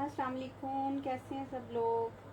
अस्सलाम वालेकुम, कैसे हैं सब लोग।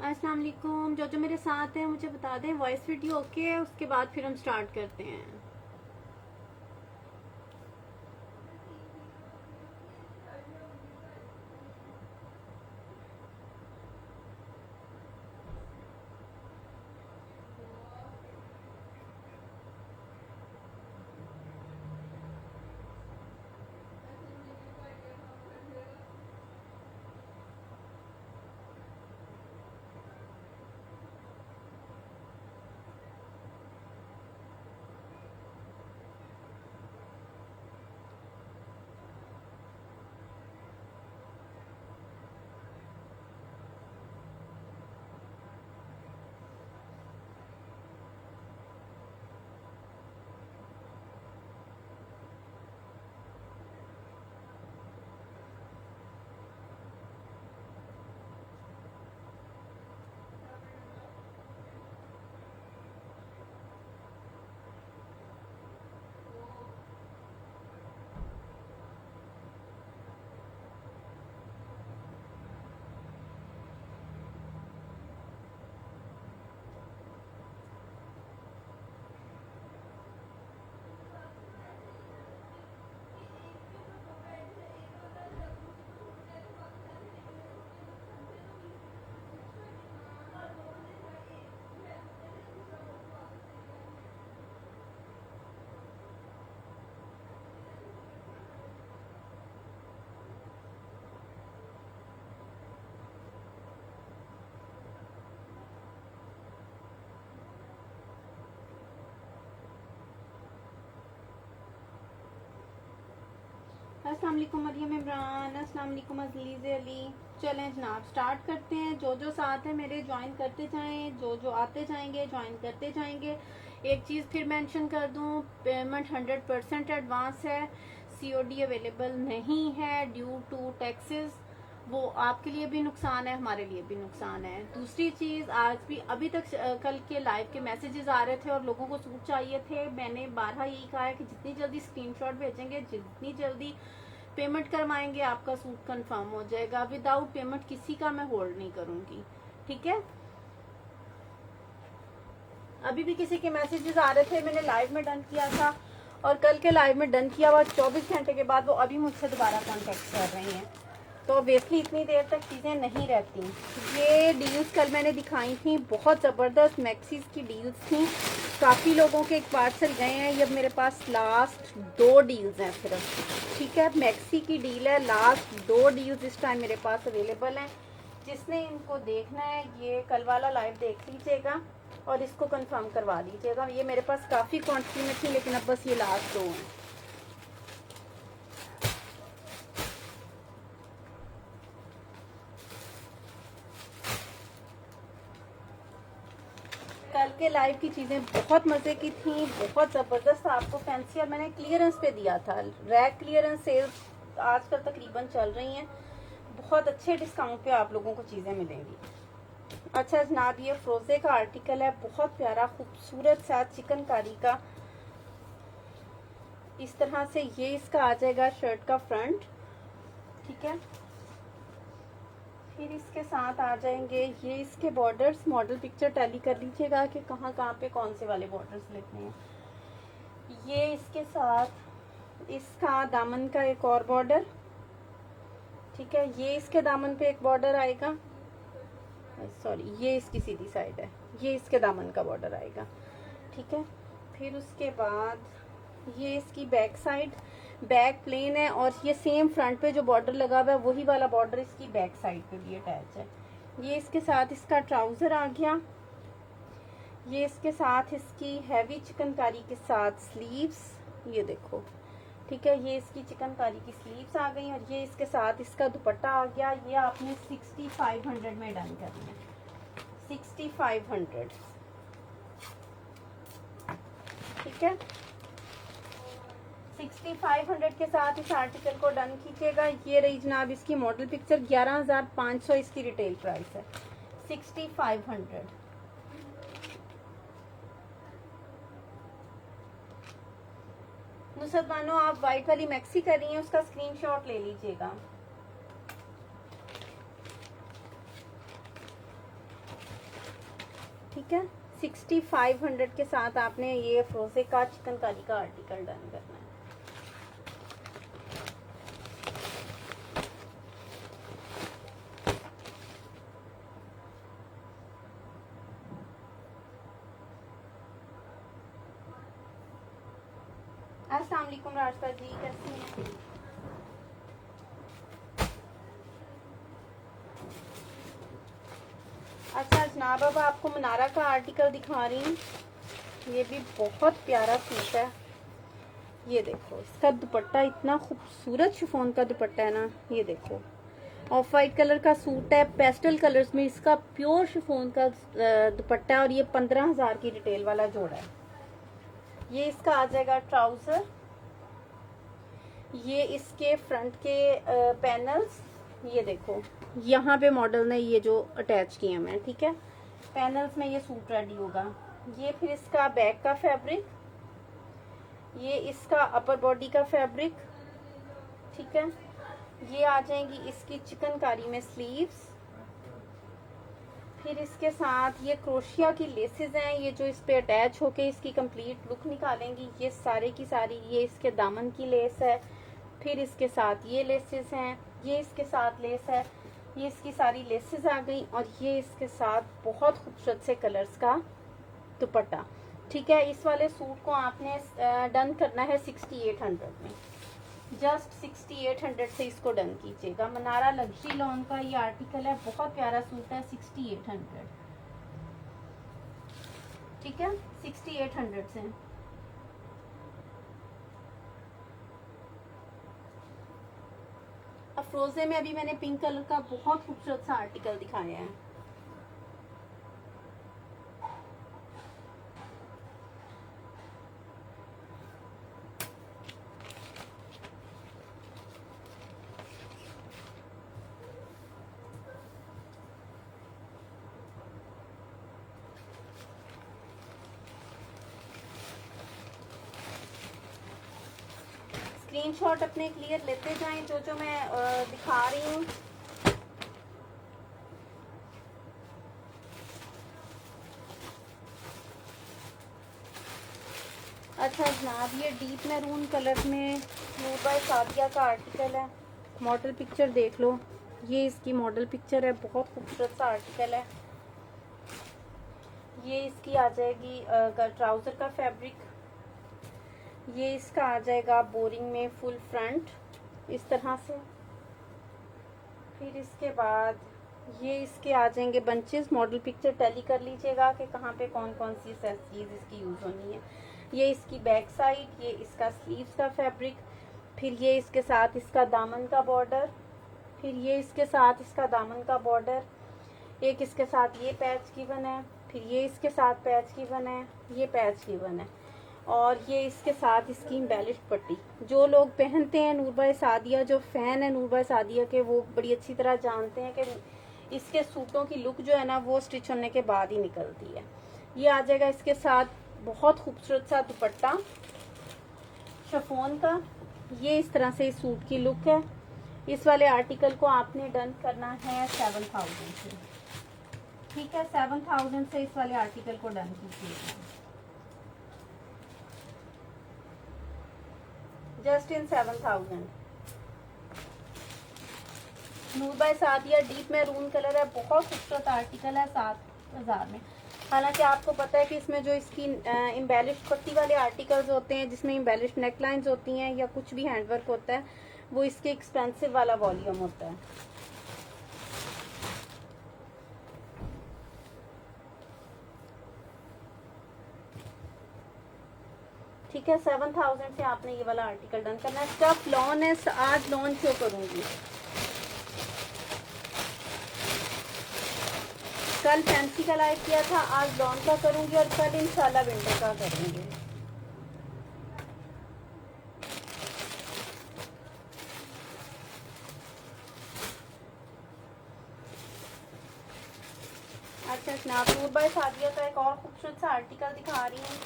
अस्सलाम वालेकुम, जो मेरे साथ हैं मुझे बता दें वॉइस वीडियो ओके है, उसके बाद फिर हम स्टार्ट करते हैं। अस्सलाम वालेकुम मरियम इमरान, अस्सलाम वालेकुम अज़ीज़ अली। चलें जनाब स्टार्ट करते हैं। जो साथ है मेरे ज्वाइन करते जाएं, जो आते जाएंगे ज्वाइन करते जाएंगे। एक चीज़ फिर मेंशन कर दूं, पेमेंट 100% एडवांस है, COD अवेलेबल नहीं है ड्यू टू टैक्सेस। वो आपके लिए भी नुकसान है, हमारे लिए भी नुकसान है। दूसरी चीज़, आज भी अभी तक कल के लाइव के मैसेजेस आ रहे थे और लोगों को सूट चाहिए थे। मैंने 12 यही कहा है कि जितनी जल्दी स्क्रीनशॉट भेजेंगे, जितनी जल्दी पेमेंट करवाएंगे, आपका सूट कंफर्म हो जाएगा। विदाउट पेमेंट किसी का मैं होल्ड नहीं करूंगी, ठीक है। अभी भी किसी के मैसेजेस आ रहे थे, मैंने लाइव में डन किया था और कल के लाइव में डन किया हुआ 24 घंटे के बाद वो अभी मुझसे दोबारा कॉन्टेक्ट कर रही हैं। तो ऑब्वियसली इतनी देर तक चीज़ें नहीं रहती। ये डील्स कल मैंने दिखाई थी, बहुत ज़बरदस्त मैक्सीज की डील्स थी। काफ़ी लोगों के एक पार्सल गए हैं। ये मेरे पास लास्ट 2 डील्स हैं सिर्फ, ठीक है। मैक्सी की डील है, लास्ट 2 डील्स इस टाइम मेरे पास अवेलेबल हैं। जिसने इनको देखना है ये कल वाला लाइव देख लीजिएगा और इसको कंफर्म करवा दीजिएगा। ये मेरे पास काफ़ी क्वांटिटी में थी, लेकिन अब बस ये लास्ट 2 हैं। कल के लाइव की चीज़ें बहुत मज़े की थी, बहुत ज़बरदस्त। आपको फैंसी और मैंने क्लियरेंस पे दिया था। रैक क्लियरेंस सेल्स आजकल तकरीबन चल रही हैं, बहुत अच्छे डिस्काउंट पे आप लोगों को चीज़ें मिलेंगी। अच्छा जनाब, ये फ्रोजे का आर्टिकल है, बहुत प्यारा खूबसूरत सा चिकनकारी का। इस तरह से ये इसका आ जाएगा शर्ट का फ्रंट, ठीक है। फिर इसके साथ आ जाएंगे ये इसके बॉर्डर्स। मॉडल पिक्चर टैली कर लीजिएगा कि कहाँ कहाँ पे कौन से वाले बॉर्डर्स लिखने हैं। ये इसके साथ इसका दामन का एक और बॉर्डर, ठीक है। ये इसके दामन पे एक बॉर्डर आएगा, सॉरी ये इसकी सीधी साइड है, ये इसके दामन का बॉर्डर आएगा, ठीक है। फिर उसके बाद ये इसकी बैक साइड, बैक प्लेन है और ये सेम फ्रंट पे जो बॉर्डर लगा हुआ है वही वाला बॉर्डर इसकी बैक साइड पे भी अटैच है। ये इसके साथ इसका ट्राउजर आ गया। ये इसके साथ इसकी हैवी चिकनकारी के साथ स्लीव्स, ये देखो, ठीक है। ये इसकी चिकनकारी की स्लीव्स आ गई और ये इसके साथ इसका दुपट्टा आ गया। ये आपने 6500 में डन करना है, 6500, ठीक है। 6500 के साथ इस आर्टिकल को डन कीजिएगा। ये रही जनाब इसकी मॉडल पिक्चर। 11500 इसकी रिटेल प्राइस है, 6500। नुसरत बानो, आप वाइट वाली मैक्सी कर रही हैं, उसका स्क्रीनशॉट ले लीजिएगा। ठीक है, 6500 के साथ आपने ये फ्रोजे का चिकनकारी का आर्टिकल डन करना है। अस्सलाम वालेकुम रास्ता जी, कैसी हैं? अच्छा जनाब, अब आपको मनारा का आर्टिकल दिखा रही हूँ। ये भी बहुत प्यारा सूट है। ये देखो इसका दुपट्टा, इतना खूबसूरत शिफॉन का दुपट्टा है ना। ये देखो ऑफ वाइट कलर का सूट है, पेस्टल कलर्स में इसका प्योर शिफॉन का दुपट्टा है और ये 15000 की रिटेल वाला जोड़ा है। ये इसका आ जाएगा ट्राउजर। ये इसके फ्रंट के पैनल्स, ये देखो यहाँ पे मॉडल ने ये जो अटैच किए हैं, ठीक है। पैनल्स में ये सूट रेडी होगा। ये फिर इसका बैक का फैब्रिक, ये इसका अपर बॉडी का फैब्रिक, ठीक है। ये आ जाएंगी इसकी चिकनकारी में स्लीव्स। फिर इसके साथ ये क्रोशिया की लेसेस हैं, ये जो इस पे अटैच होके इसकी कंप्लीट लुक निकालेंगी। ये सारे की सारी ये इसके दामन की लेस है। फिर इसके साथ ये लेसेस हैं, ये इसके साथ लेस है। ये इसकी सारी लेसेस आ गई और ये इसके साथ बहुत खूबसूरत से कलर्स का दुपट्टा, ठीक है। इस वाले सूट को आपने डन करना है 6800 में, जस्ट 6800 से इसको डन कीजिएगा। मनारा लग्जरी लॉन का ये आर्टिकल है, बहुत प्यारा सूट है, 6800, ठीक है, 6800 से। अफरोजे में अभी मैंने पिंक कलर का बहुत खूबसूरत सा आर्टिकल दिखाया है। स्क्रीनशॉट अपने क्लियर लेते जाएं जो जो मैं दिखा रही हूँ। अच्छा जनाब, ये डीप मैरून कलर में नूर बाय सादिया का आर्टिकल है। मॉडल पिक्चर देख लो, ये इसकी मॉडल पिक्चर है, बहुत खूबसूरत सा आर्टिकल है। ये इसकी आ जाएगी ट्राउज़र का फैब्रिक। ये इसका आ जाएगा बोरिंग में फुल फ्रंट इस तरह से। फिर इसके बाद ये इसके आ जाएंगे बंचेस। मॉडल पिक्चर टैली कर लीजिएगा कि कहाँ पे कौन कौन सी चीज़ इसकी यूज़ होनी है। ये इसकी बैक साइड, ये इसका स्लीव्स का फैब्रिक। फिर ये इसके साथ इसका दामन का बॉर्डर। फिर ये इसके साथ इसका दामन का बॉर्डर। एक इसके साथ ये पैच गिवन है। फिर ये इसके साथ पैच गिवन है, ये पैच गिवन है। और ये इसके साथ इसकी एम्बेलिश्ड पट्टी। जो लोग पहनते हैं नूर बाय सादिया, जो फैन है नूर बाय सादिया के, वो बड़ी अच्छी तरह जानते हैं कि इसके सूटों की लुक जो है ना वो स्टिच होने के बाद ही निकलती है। ये आ जाएगा इसके साथ बहुत खूबसूरत सा दुपट्टा शिफॉन का। ये इस तरह से इस सूट की लुक है। इस वाले आर्टिकल को आपने डन करना है 7000 से। ठीक है, 7000 से इस वाले आर्टिकल को डन कीजिएगा। Just in 7000। Noor by Sadia deep maroon colour है, बहुत खूबसूरत आर्टिकल है 7000 में। हालांकि आपको पता है कि इसमें जो इसकी एम्बेलिश्ड पट्टी वाले आर्टिकल्स होते हैं, जिसमें एम्बेलिश्ड नेकलाइंस होती हैं या कुछ भी हैंडवर्क होता है, वो इसके एक्सपेंसिव वाला वॉल्यूम होता है। ठीक है, 7000 से आपने ये वाला आर्टिकल डन करना है। स्टफ लॉन है, आज लॉन शो करूंगी। कल फैंसी का लाइव किया था, आज लॉन का करूंगी और कल इंशाल्लाह विंटर का करूंगी। अच्छा जनाब, नूर बाय सादिया का एक और खूबसूरत सा आर्टिकल दिखा रही हूँ।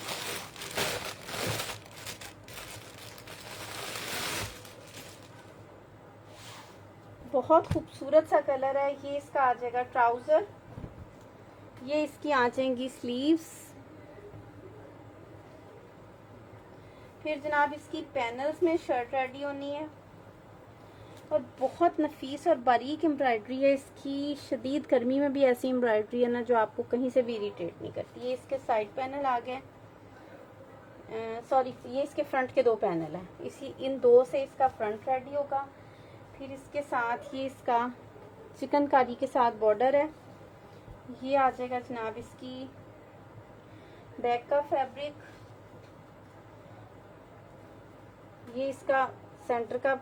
बहुत खूबसूरत सा कलर है। ये इसका आ जाएगा ट्राउजर, ये इसकी आ जाएंगी स्लीव्स। फिर जनाब इसकी पैनल्स में शर्ट रेडी होनी है और बहुत नफीस और बारीक एम्ब्रॉयडरी है इसकी। शदीद गर्मी में भी ऐसी एम्ब्रॉयडरी है ना जो आपको कहीं से भी इरिटेट नहीं करती। ये इसके साइड पैनल आ गए, सॉरी ये इसके फ्रंट के दो पैनल हैं। इसी इन दो से इसका फ्रंट रेडी होगा। फिर इसके साथ ये इसका चिकनकारी के साथ बॉर्डर है। ये आ जाएगा जनाब इसकी बैक का फैब्रिक। ये इसका सेंटर का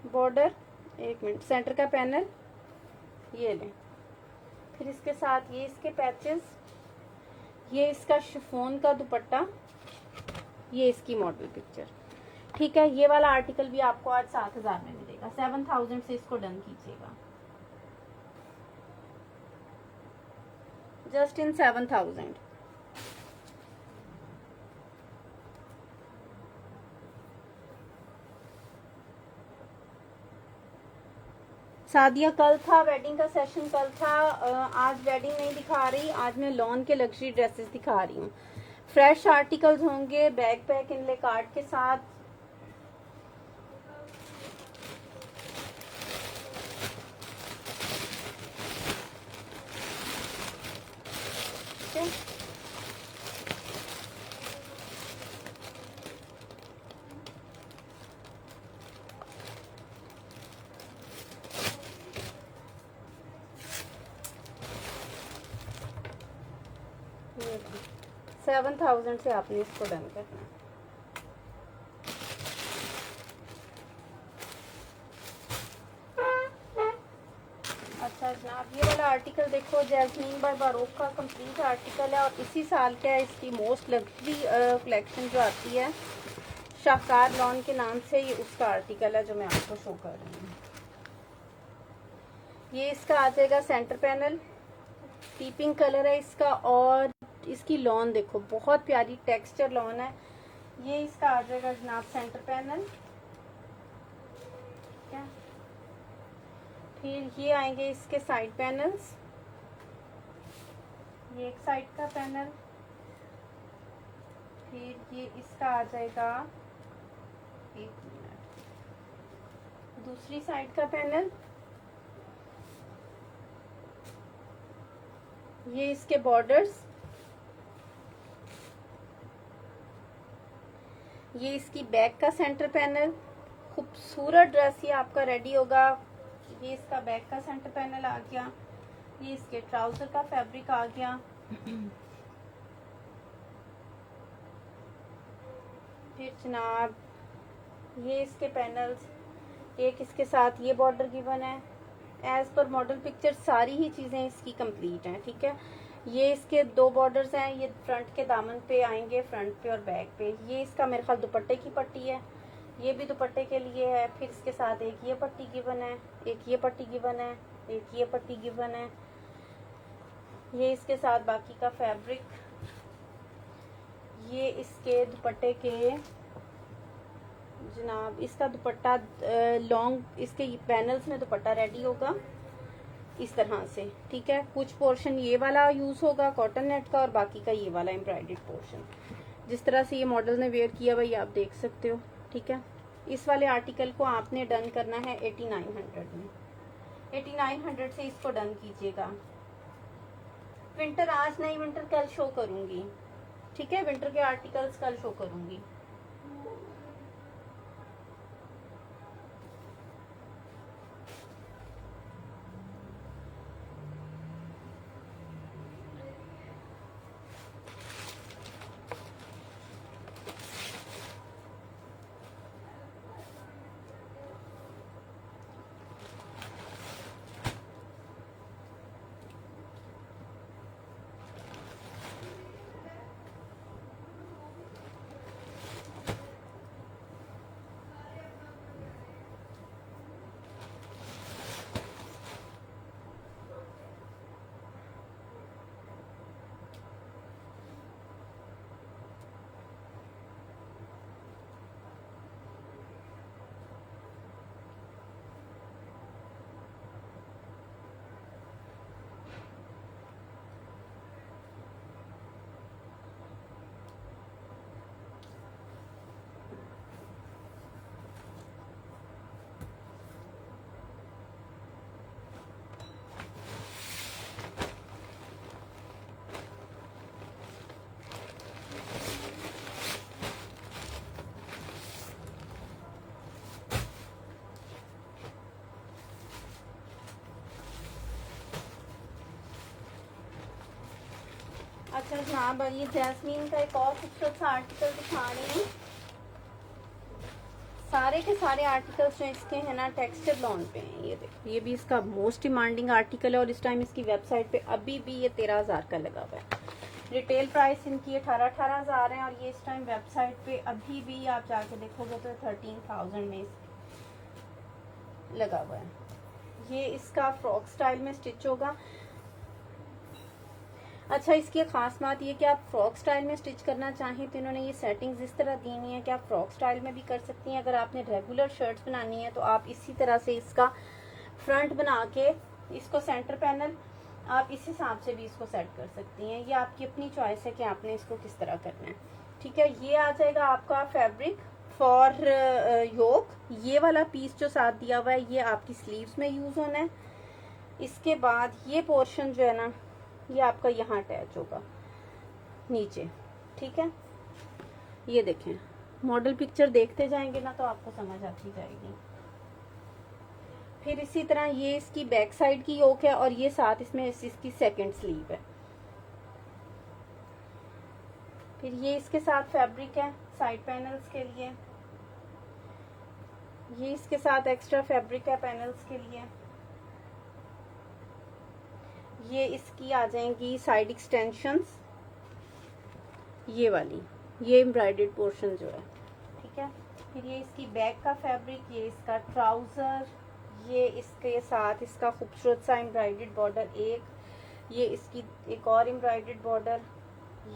बॉर्डर, एक मिनट, सेंटर का पैनल ये लें। फिर इसके साथ ये इसके पैचेस। ये इसका शिफॉन का दुपट्टा, ये इसकी मॉडल पिक्चर। ठीक है, ये वाला आर्टिकल भी आपको आज 7000 में मिलेगा। 7000 से इसको डन कीजिएगा। Just in 7000। सादिया कल था, वेडिंग का सेशन कल था। आज वेडिंग नहीं दिखा रही, आज मैं लॉन के लग्जरी ड्रेसेस दिखा रही हूँ। फ्रेश आर्टिकल्स होंगे बैक पैक इनले कार्ड के साथ। ये 7000 से आपने इसको डन करना है। अच्छा जनाब, ये वाला आर्टिकल देखो, जैस्मीन बाय बारोक का कंप्लीट आर्टिकल है और इसी साल का है। इसकी मोस्ट लग्जरी कलेक्शन जो आती है शाहकार लॉन के नाम से, ये उसका आर्टिकल है जो मैं आपको शो कर रही हूँ। ये इसका आ जाएगा सेंटर पैनल, टीपिंग कलर है इसका। और इसकी लॉन देखो, बहुत प्यारी टेक्सचर लॉन है। ये इसका आ जाएगा जनाब सेंटर पैनल। क्या, फिर ये आएंगे इसके साइड पैनल्स। ये एक साइड का पैनल, फिर ये इसका आ जाएगा, एक मिनट, दूसरी साइड का पैनल, ये इसके बॉर्डर्स, ये इसकी बैक का सेंटर पैनल। खूबसूरत ड्रेस ये आपका रेडी होगा। ये इसका बैक का सेंटर पैनल आ गया, ये इसके ट्राउजर का फैब्रिक आ गया। फिर जनाब ये इसके पैनल्स, एक इसके साथ ये बॉर्डर गिवन है। एज पर मॉडल पिक्चर सारी ही चीज़ें इसकी कंप्लीट हैं, ठीक है। ये इसके दो बॉर्डर्स हैं, ये फ्रंट के दामन पे आएंगे, फ्रंट पे और बैक पे। ये इसका मेरे ख्याल दुपट्टे की पट्टी है, ये भी दुपट्टे के लिए है। फिर इसके साथ एक ये पट्टी गिवन है, एक ये पट्टी गिवन है, एक ये पट्टी गिवन है। ये इसके साथ बाकी का फैब्रिक, ये इसके दुपट्टे के जनाब, इसका दुपट्टा लॉन्ग, इसके पैनल्स में दुपट्टा रेडी होगा इस तरह से, ठीक है। कुछ पोर्शन ये वाला यूज होगा कॉटन नेट का, और बाकी का ये वाला एम्ब्रॉयडर्ड पोर्शन। जिस तरह से ये मॉडल ने वेयर किया भाई आप देख सकते हो, ठीक है। इस वाले आर्टिकल को आपने डन करना है 8900 में। 8900 से इसको डन कीजिएगा। विंटर आज नहीं, विंटर कल शो करूंगी, ठीक है। विंटर के आर्टिकल्स कल शो करूंगी। अच्छा जनाब, ये जैस्मीन का एक और खूबसूरत सा आर्टिकल दिखा रही हूँ। सारे के सारे आर्टिकल्स जो इसके हैं ना टेक्सचर लॉन पे हैं। ये देखो, ये भी इसका मोस्ट डिमांडिंग आर्टिकल है, और इस टाइम इसकी वेबसाइट पे अभी भी ये 13,000 का लगा हुआ है। रिटेल प्राइस इनकी 18,000 है, और ये इस टाइम वेबसाइट पे अभी भी आप जाके देखोगे तो 13,000 में लगा हुआ है। ये इसका फ्रॉक स्टाइल में स्टिच होगा। अच्छा, इसकी खास बात ये कि आप फ्रॉक स्टाइल में स्टिच करना चाहें तो इन्होंने ये सेटिंग्स इस तरह दी हुई है कि आप फ्रॉक स्टाइल में भी कर सकती हैं। अगर आपने रेगुलर शर्ट्स बनानी है तो आप इसी तरह से इसका फ्रंट बना के इसको सेंटर पैनल आप इस हिसाब से भी इसको सेट कर सकती हैं। ये आपकी अपनी चॉइस है कि आपने इसको किस तरह करना है, ठीक है। ये आ जाएगा आपका फैब्रिक फॉर योक। ये वाला पीस जो साथ दिया हुआ है ये आपकी स्लीव्स में यूज होना है। इसके बाद ये पोर्शन जो है ना ये आपका यहाँ अटैच होगा नीचे, ठीक है। ये देखें, मॉडल पिक्चर देखते जाएंगे ना तो आपको समझ आती जाएगी। फिर इसी तरह ये इसकी बैक साइड की योक है, और ये साथ इसमें इसकी सेकंड स्लीव है। फिर ये इसके साथ फैब्रिक है साइड पैनल्स के लिए। ये इसके साथ एक्स्ट्रा फैब्रिक है पैनल्स के लिए। ये इसकी आ जाएंगी साइड एक्सटेंशंस, ये वाली, ये एम्ब्रॉयडर्ड पोर्शन जो है, ठीक है। फिर ये इसकी बैक का फैब्रिक, ये इसका ट्राउजर, ये इसके साथ इसका खूबसूरत सा एम्ब्रॉयडर्ड बॉर्डर एक, ये इसकी एक और एम्ब्रॉयडर्ड बॉर्डर,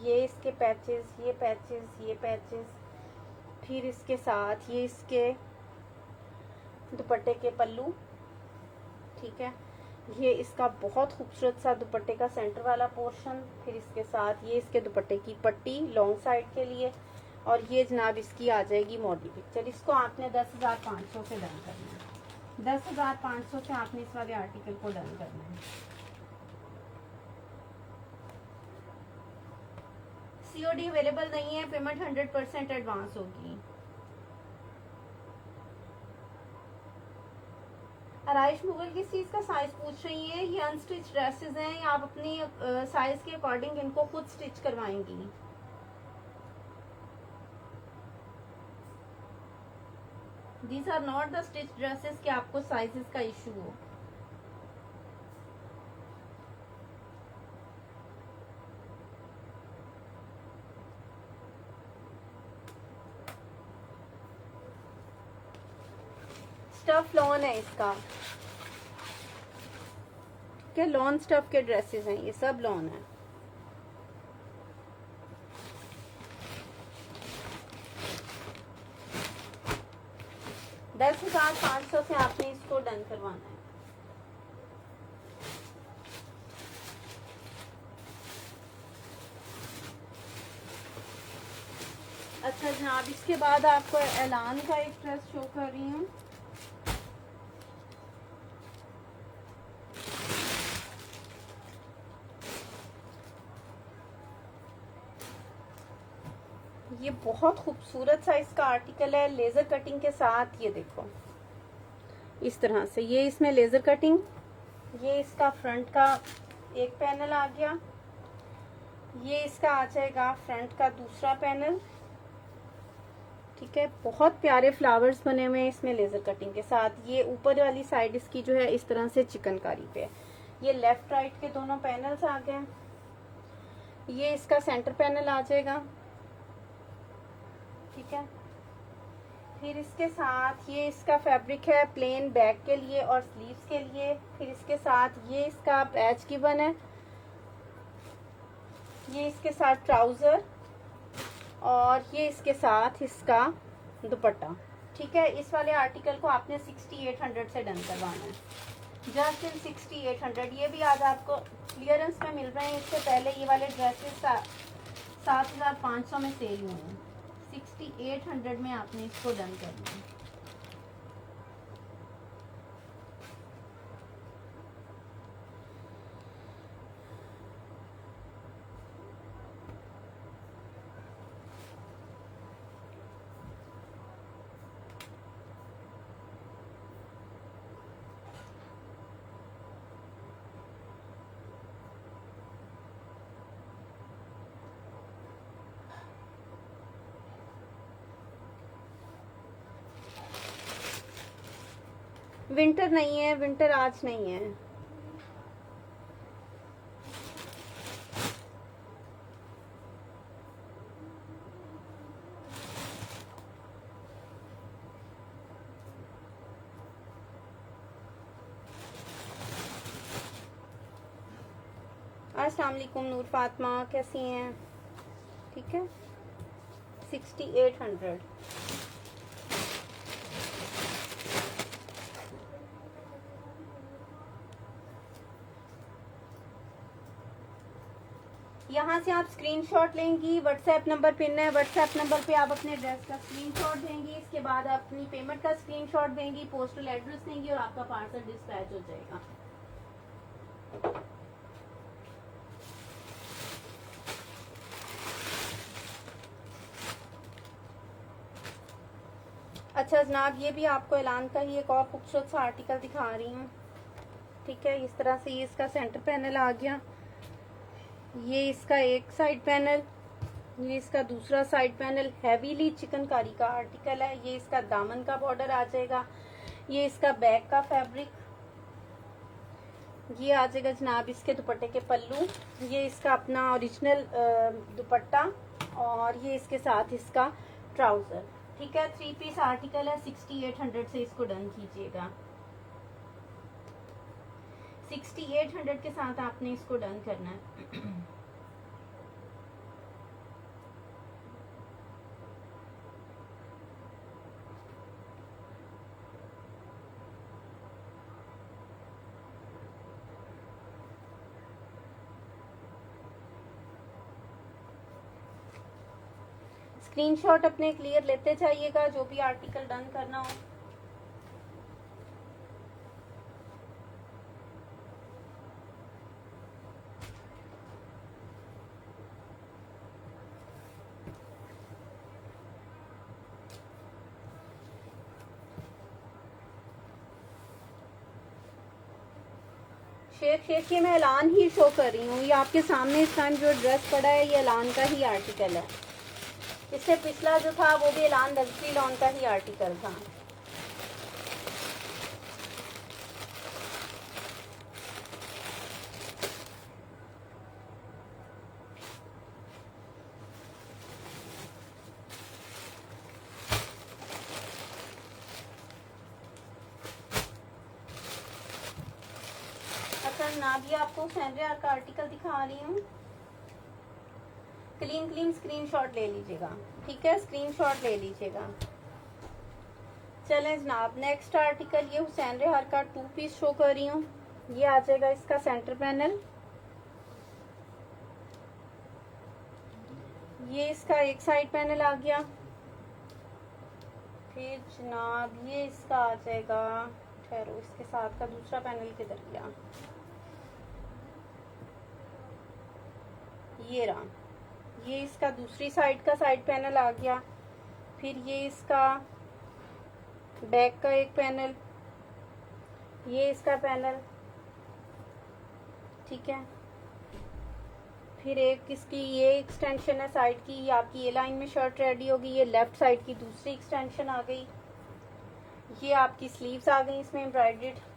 ये इसके पैचेस, ये पैचेस, ये पैचेस। फिर इसके साथ ये इसके दुपट्टे के पल्लू, ठीक है। ये इसका बहुत खूबसूरत सा दुपट्टे का सेंटर वाला पोर्शन। फिर इसके साथ ये इसके दुपट्टे की पट्टी लॉन्ग साइड के लिए। और ये जनाब इसकी आ जाएगी मॉडल पिक्चर। इसको आपने 10,500 से डन करना है। 10,500 से आपने इस वाले आर्टिकल को डन करना है। सीओडी अवेलेबल नहीं है, पेमेंट 100% एडवांस होगी। आराइश मुगल किस चीज का साइज पूछ रही है? ये अनस्टिच ड्रेसेस हैं, या आप अपनी साइज के अकॉर्डिंग इनको खुद स्टिच करवाएंगी। These are not the stitch dresses कि आपको साइजेस का इशू हो। स्टफ लॉन है इसका, क्या लॉन स्टफ के ड्रेसेस हैं, ये सब लॉन है। $10,500 से आपने इसको डन करवाना है। अच्छा जनाब, इसके बाद आपको ऐलान का एक ड्रेस शो कर रही हूँ। ये बहुत खूबसूरत सा इसका आर्टिकल है, लेजर कटिंग के साथ। ये देखो इस तरह से, ये इसमें लेजर कटिंग, ये इसका फ्रंट का एक पैनल आ गया, ये इसका आ जाएगा फ्रंट का दूसरा पैनल। ठीक है, बहुत प्यारे फ्लावर्स बने हुए हैं इसमें लेजर कटिंग के साथ। ये ऊपर वाली साइड इसकी जो है इस तरह से चिकनकारी पे है। ये लेफ्ट राइट के दोनों पैनल्स आ गए। ये इसका सेंटर पैनल आ जाएगा। ठीक है, फिर इसके साथ ये इसका फैब्रिक है प्लेन बैक के लिए और स्लीव्स के लिए। फिर इसके साथ ये इसका पैच गिवन है, ये इसके साथ ट्राउजर, और ये इसके साथ इसका दुपट्टा। ठीक है, इस वाले आर्टिकल को आपने 6800 से डन करवाना है, जस्ट इन 6800। ये भी आज आपको क्लियरेंस में मिल रहे हैं। इससे पहले ये वाले ड्रेसेस 7,500 में सेल हुए हैं। 6800 में आपने इसको डन करना है। विंटर नहीं है, विंटर आज नहीं है। अस्सलाम वालेकुम नूर फातिमा, कैसी हैं? ठीक है, 6800। यहाँ से आप स्क्रीनशॉट लेंगी, व्हाट्सएप नंबर पिन है, व्हाट्सएप नंबर पे आप अपने ड्रेस का स्क्रीनशॉट देंगी। इसके बाद आप अपनी पेमेंट का स्क्रीनशॉट देंगी, पोस्टल एड्रेस देंगी और आपका पार्सल डिस्पैच हो जाएगा। अच्छा जनाब, ये भी आपको ऐलान का ही एक और खूबसूरत सा आर्टिकल दिखा रही हूँ। ठीक है, इस तरह से ये इसका सेंटर पैनल आ गया, ये इसका एक साइड पैनल, ये इसका दूसरा साइड पैनल। हैवीली चिकनकारी का आर्टिकल है। ये इसका दामन का बॉर्डर आ जाएगा, ये इसका बैक का फैब्रिक, ये आ जाएगा जनाब इसके दुपट्टे के पल्लू, ये इसका अपना ओरिजिनल दुपट्टा, और ये इसके साथ इसका ट्राउजर। ठीक है, 3 पीस आर्टिकल है। 6800 से इसको डन कीजिएगा। 6800 के साथ आपने इसको डन करना है। स्क्रीनशॉट अपने क्लियर लेते जाइएगा जो भी आर्टिकल डन करना हो। शेख ये मैं ऐलान ही शो कर रही हूँ। ये आपके सामने इस टाइम जो ड्रेस पड़ा है ये ऐलान का ही आर्टिकल है। इससे पिछला जो था वो भी ऐलान लग्जरी लॉन का ही आर्टिकल था। ना भी आपको सैंड्रिया का आर्टिकल दिखा रही हूँ। क्लीन स्क्रीनशॉट ले लीजिएगा, ठीक है, स्क्रीनशॉट ले लीजिएगा। चलें जनाब, नेक्स्ट आर्टिकल ये हुसैन रेहार का 2 पीस शो कर रही हूँ। ये आ जाएगा इसका सेंटर पैनल, ये इसका एक साइड पैनल आ गया। फिर जनाब ये इसका आ जाएगा, ठहरो, इसके साथ का दूसरा पैनल किधर गया, ये रहा, ये इसका दूसरी साइड का साइड पैनल आ गया। फिर ये इसका बैक का एक पैनल, ये इसका पैनल, ठीक है। फिर एक इसकी ये एक्सटेंशन है साइड की, ये आपकी ए लाइन में शर्ट रेडी होगी। ये लेफ्ट साइड की दूसरी एक्सटेंशन आ गई। ये आपकी स्लीव्स आ गई इसमें एम्ब्रॉयडर्ड।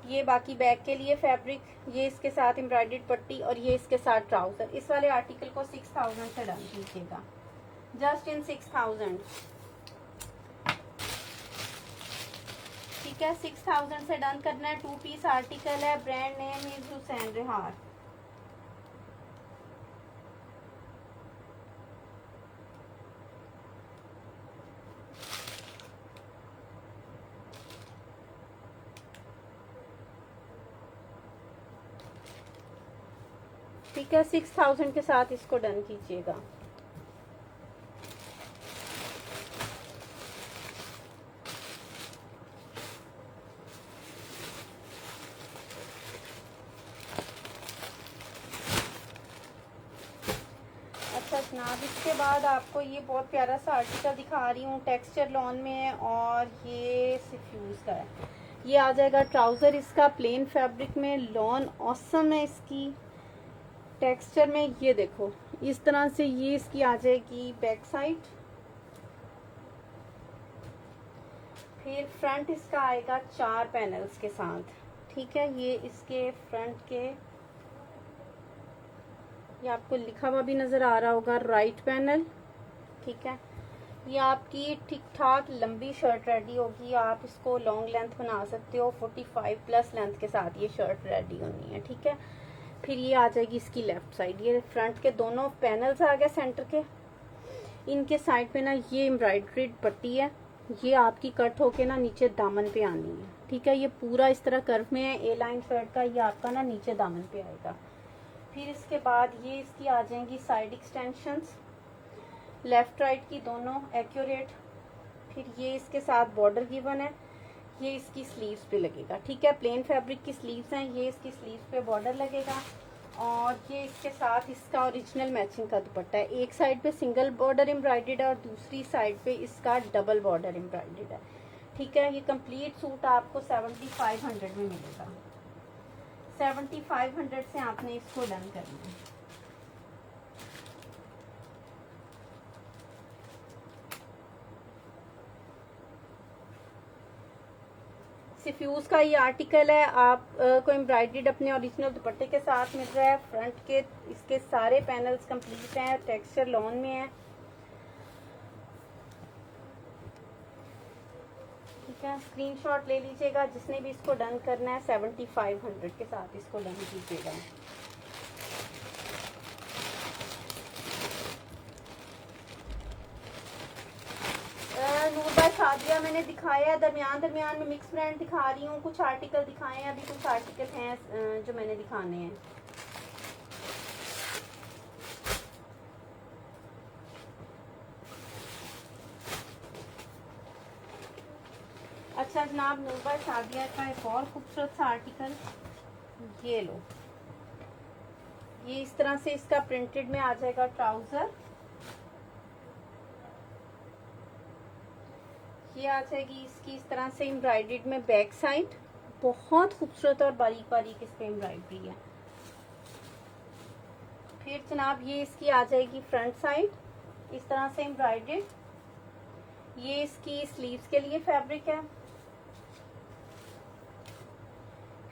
ये बाकी बैक के लिए फैब्रिक, ये इसके साथ एम्ब्रॉयडर्ड पट्टी और ये इसके साथ ट्राउजर। इस वाले आर्टिकल को 6000 से डन कीजिएगा, जस्ट इन 6000, ठीक है। 6000 से डन करना है। 2 पीस आर्टिकल है, ब्रांड नेम इज हुसैन रेहार। ठीक है, 6000 के साथ इसको डन कीजिएगा। अच्छा जनाब, इसके बाद आपको ये बहुत प्यारा सा आर्टिकल दिखा रही हूँ, टेक्सचर लॉन में है और ये सिफ्यूज का है। ये आ जाएगा ट्राउजर इसका प्लेन फैब्रिक में, लॉन ऑसम है इसकी टेक्सचर में। ये देखो इस तरह से ये इसकी आ जाएगी बैक साइड। फिर फ्रंट इसका आएगा 4 पैनल्स के साथ, ठीक है। ये इसके फ्रंट के, ये आपको लिखा हुआ भी नजर आ रहा होगा, राइट पैनल, ठीक है। ये आपकी ठीक ठाक लंबी शर्ट रेडी होगी। आप इसको लॉन्ग लेंथ बना सकते हो, 45 प्लस लेंथ के साथ ये शर्ट रेडी होनी है, ठीक है। फिर ये आ जाएगी इसकी लेफ्ट साइड। ये फ्रंट के दोनों पैनल्स आ गए सेंटर के। इनके साइड पे ना ये एम्ब्रॉयडर्ड पट्टी है, ये आपकी कट होके ना नीचे दामन पे आनी है, ठीक है। ये पूरा इस तरह कर्व में है, ए लाइन शर्ट का, ये आपका ना नीचे दामन पे आएगा। फिर इसके बाद ये इसकी आ जाएंगी साइड एक्सटेंशंस, लेफ्ट राइट की दोनों एक्यूरेट। फिर ये इसके साथ बॉर्डर गिवन है, ये इसकी स्लीव्स पे लगेगा, ठीक है। प्लेन फैब्रिक की स्लीव्स हैं, ये इसकी स्लीव्स पे बॉर्डर लगेगा और ये इसके साथ इसका ओरिजिनल मैचिंग का दुपट्टा है। एक साइड पे सिंगल बॉर्डर एम्ब्रॉयडर्ड है और दूसरी साइड पे इसका डबल बॉर्डर एम्ब्रॉयडर्ड है, ठीक है। ये कंप्लीट सूट आपको 7500 में मिलेगा। 7500 से आपने इसको डन करना है। सिफ्यूज का ये आर्टिकल है, आप को एम्ब्रॉयडर्ड अपने ओरिजिनल दुपट्टे के साथ मिल रहा है। फ्रंट के इसके सारे पैनल्स कंप्लीट हैं, टेक्सचर लॉन में है, ठीक है। स्क्रीनशॉट ले लीजिएगा जिसने भी इसको डन करना है। 7500 के साथ इसको डन कीजिएगा। नूर बाय सादिया मैंने दिखाया है, दरमियान दरमियान में मिक्स ब्रांड दिखा रही हूँ। कुछ आर्टिकल दिखाए हैं, अभी कुछ आर्टिकल हैं जो मैंने दिखाने हैं। अच्छा जनाब, नूरबा सादिया का एक और खूबसूरत सा आर्टिकल, ये लो। ये इस तरह से इसका प्रिंटेड में आ जाएगा ट्राउजर। ये आ जाएगी इसकी इस तरह से एम्ब्रॉयडर्ड में बैक साइड। बहुत खूबसूरत और बारीक बारीक इस पे एम्ब्रॉयडरी है। फिर जनाब ये इसकी आ जाएगी फ्रंट साइड इस तरह से एम्ब्रॉयडर्ड। ये इसकी स्लीव्स के लिए फैब्रिक है।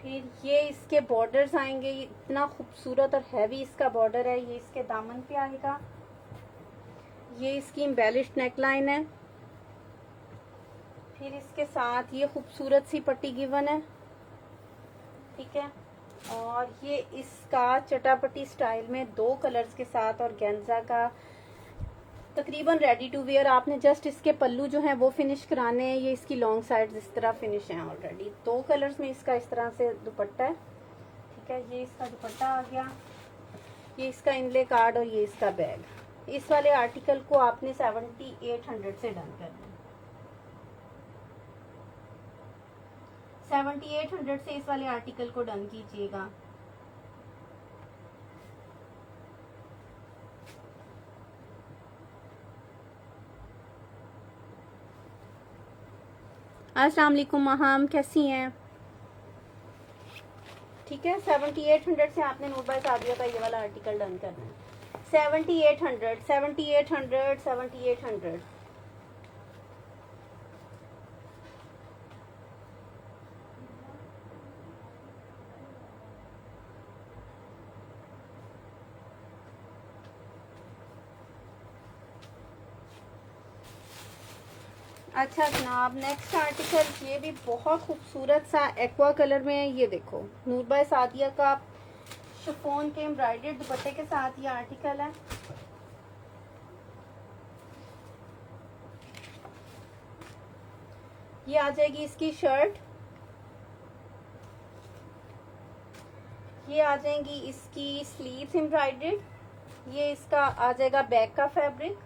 फिर ये इसके बॉर्डर्स आएंगे, इतना खूबसूरत और हैवी इसका बॉर्डर है। ये इसके दामन पे आएगा। ये इसकी एम्बेलिश्ड नेकलाइन है। फिर इसके साथ ये खूबसूरत सी पट्टी गिवन है, ठीक है। और ये इसका चटापट्टी स्टाइल में 2 कलर्स के साथ और गेंजा का तकरीबन रेडी टू वेयर। आपने जस्ट इसके पल्लू जो हैं वो फिनिश कराने हैं। ये इसकी लॉन्ग साइड इस तरह फिनिश है ऑलरेडी। 2 कलर्स में इसका इस तरह से दुपट्टा है, ठीक है। ये इसका दुपट्टा आ गया, ये इसका इनले कार्ड और ये इसका बैग। इस वाले आर्टिकल को आपने 7800 से डन करना है। 7800 से इस वाले आर्टिकल को डन कीजिएगा। अस्सलाम वालेकुम महम, कैसी हैं? ठीक है, 7800 से आपने नूरबा सादिया का ये वाला आर्टिकल डन करना है। 7800 7800 7800। अच्छा जनाब, नेक्स्ट आर्टिकल ये भी बहुत खूबसूरत सा एक्वा कलर में है। ये देखो, नूरबा सादिया का शिफॉन के एम्ब्रॉयडर्ड दुपट्टे के साथ ये आर्टिकल है। ये आ जाएगी इसकी शर्ट। ये आ जाएंगी इसकी स्लीव्स एम्ब्रॉयडर्ड। ये इसका आ जाएगा बैक का फैब्रिक।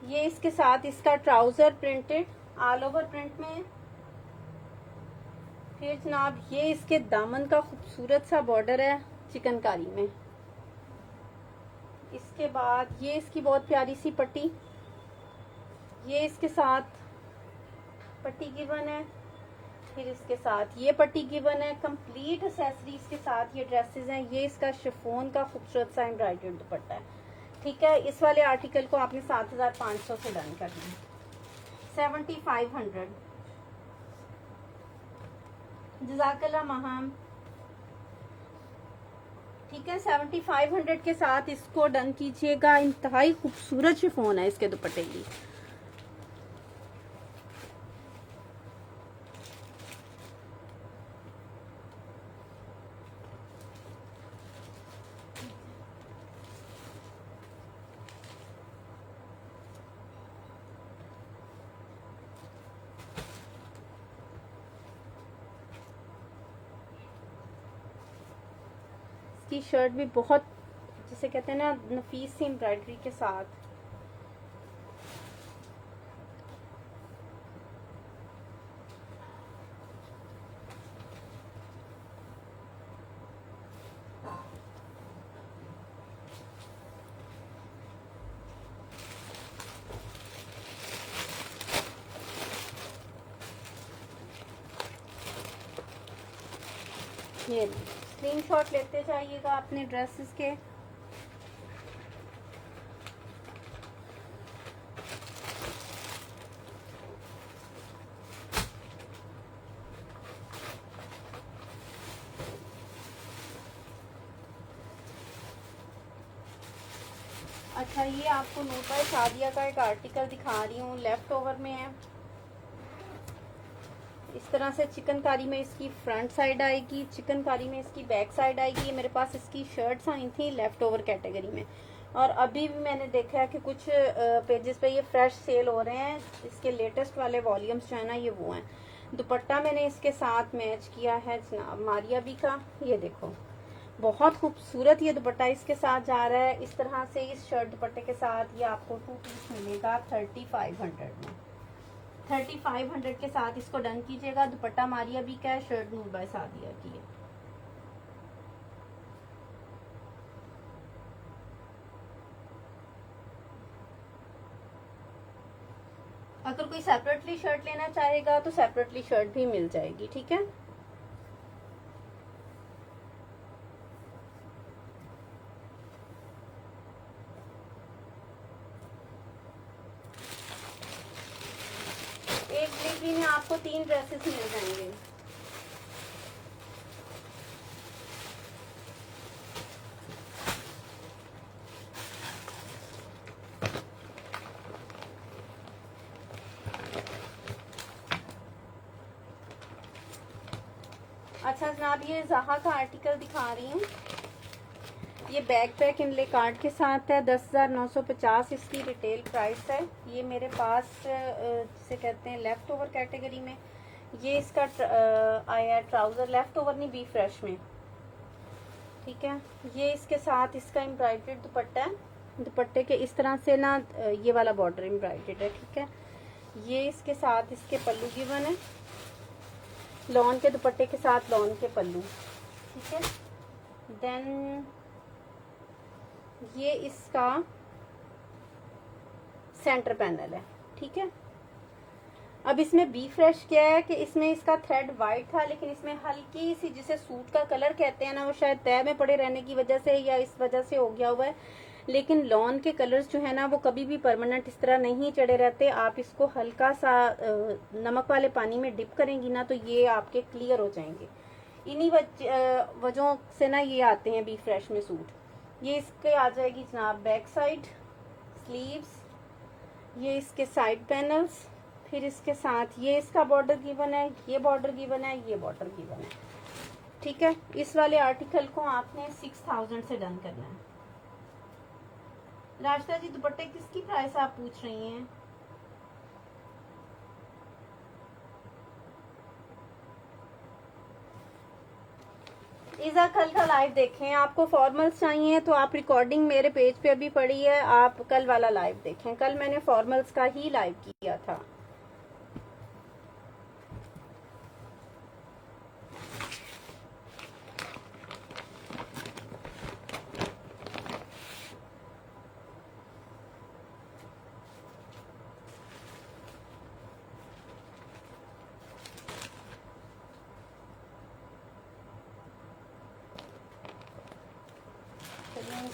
ये इसके साथ इसका trouser printed all over print में है। फिर जनाब ये इसके दामन का खूबसूरत सा बॉर्डर है चिकनकारी में। इसके बाद ये इसकी बहुत प्यारी सी पट्टी, ये इसके साथ पट्टी गिवन है। फिर इसके साथ ये पट्टी गिवन है। कंप्लीट एक्सेसरीज के साथ ये ड्रेसेस हैं। ये इसका शिफॉन का खूबसूरत सा एम्ब्रॉयडर्ड दुपट्टा है, ठीक है। इस वाले आर्टिकल को आपने 7500 से डन करना है। 7500। जज़ाकल्लाह महम, ठीक है। 7500 के साथ इसको डन कीजिएगा। इंतहाई खूबसूरत शिफॉन है इसके दुपट्टे की। की शर्ट भी बहुत, जिसे कहते हैं ना, नफीस सी एम्ब्रॉयडरी के साथ। ये स्क्रीनशॉट लेते जाइएगा अपने ड्रेसेस के। अच्छा, ये आपको नूरबा सादिया का एक आर्टिकल दिखा रही हूँ, लेफ्ट ओवर में है। इस तरह से चिकनकारी में इसकी फ्रंट साइड आएगी, चिकनकारी में इसकी बैक साइड आएगी। मेरे पास इसकी शर्ट्स आई थी लेफ्ट ओवर कैटेगरी में, और अभी भी मैंने देखा है कि कुछ पेजेस पे ये फ्रेश सेल हो रहे हैं। इसके लेटेस्ट वाले वॉल्यूम्स जो है ना, ये वो हैं। दुपट्टा मैंने इसके साथ मैच किया है जनाब मारिया बी का। ये देखो, बहुत खूबसूरत ये दुपट्टा इसके साथ जा रहा है। इस तरह से इस शर्ट दुपट्टे के साथ ये आपको 2 पीस मिलेगा 3500 में। 3500 के साथ इसको डन कीजिएगा। दुपट्टा मारिया भी का है, शर्ट नूर बाय सादिया की है। अगर कोई सेपरेटली शर्ट लेना चाहेगा तो सेपरेटली शर्ट भी मिल जाएगी, ठीक है। एक डिलीवरी में आपको 3 ड्रेसेस मिल जाएंगे। अच्छा जनाब, ये ज़हा का आर्टिकल दिखा रही हूँ। ये बैक पैक इनले कार्ड के साथ है, 10,950 इसकी रिटेल प्राइस है। ये मेरे पास जिसे कहते हैं लेफ्ट ओवर कैटेगरी में। ये इसका आया ट्राउज़र, लेफ्ट ओवर नहीं बी फ्रेश में, ठीक है। ये इसके साथ इसका एम्ब्रॉयडर्ड दुपट्टा है। दुपट्टे के इस तरह से ना ये वाला बॉर्डर एम्ब्रॉयडर्ड है, ठीक है। ये इसके साथ इसके पल्लू गिवन है, लॉन के दुपट्टे के साथ लॉन के पल्लू, ठीक है। देन ये इसका सेंटर पैनल है, ठीक है। अब इसमें बी फ्रेश क्या है कि इसमें इसका थ्रेड वाइट था, लेकिन इसमें हल्की सी जिसे सूट का कलर कहते हैं ना, वो शायद तय में पड़े रहने की वजह से या इस वजह से हो गया हुआ है। लेकिन लॉन के कलर्स जो है ना वो कभी भी परमानेंट इस तरह नहीं चढ़े रहते। आप इसको हल्का सा नमक वाले पानी में डिप करेंगी ना तो ये आपके क्लियर हो जाएंगे। इन्हीं वजहों से ना ये आते हैं बी फ्रेश में सूट। ये इसके आ जाएगी जनाब बैक साइड, स्लीव्स, ये इसके साइड पैनल्स, फिर इसके साथ ये इसका बॉर्डर गिवन है, ये बॉर्डर गिवन है, ये बॉर्डर गिवन है, ठीक है। इस वाले आर्टिकल को आपने 6000 से डन करना है। राशिदा जी, दुपट्टे किसकी प्राइस आप पूछ रही हैं? ईजा कल का लाइव देखें। आपको फॉर्मल्स चाहिए तो आप रिकॉर्डिंग मेरे पेज पे अभी पड़ी है, आप कल वाला लाइव देखें। कल मैंने फॉर्मल्स का ही लाइव किया था।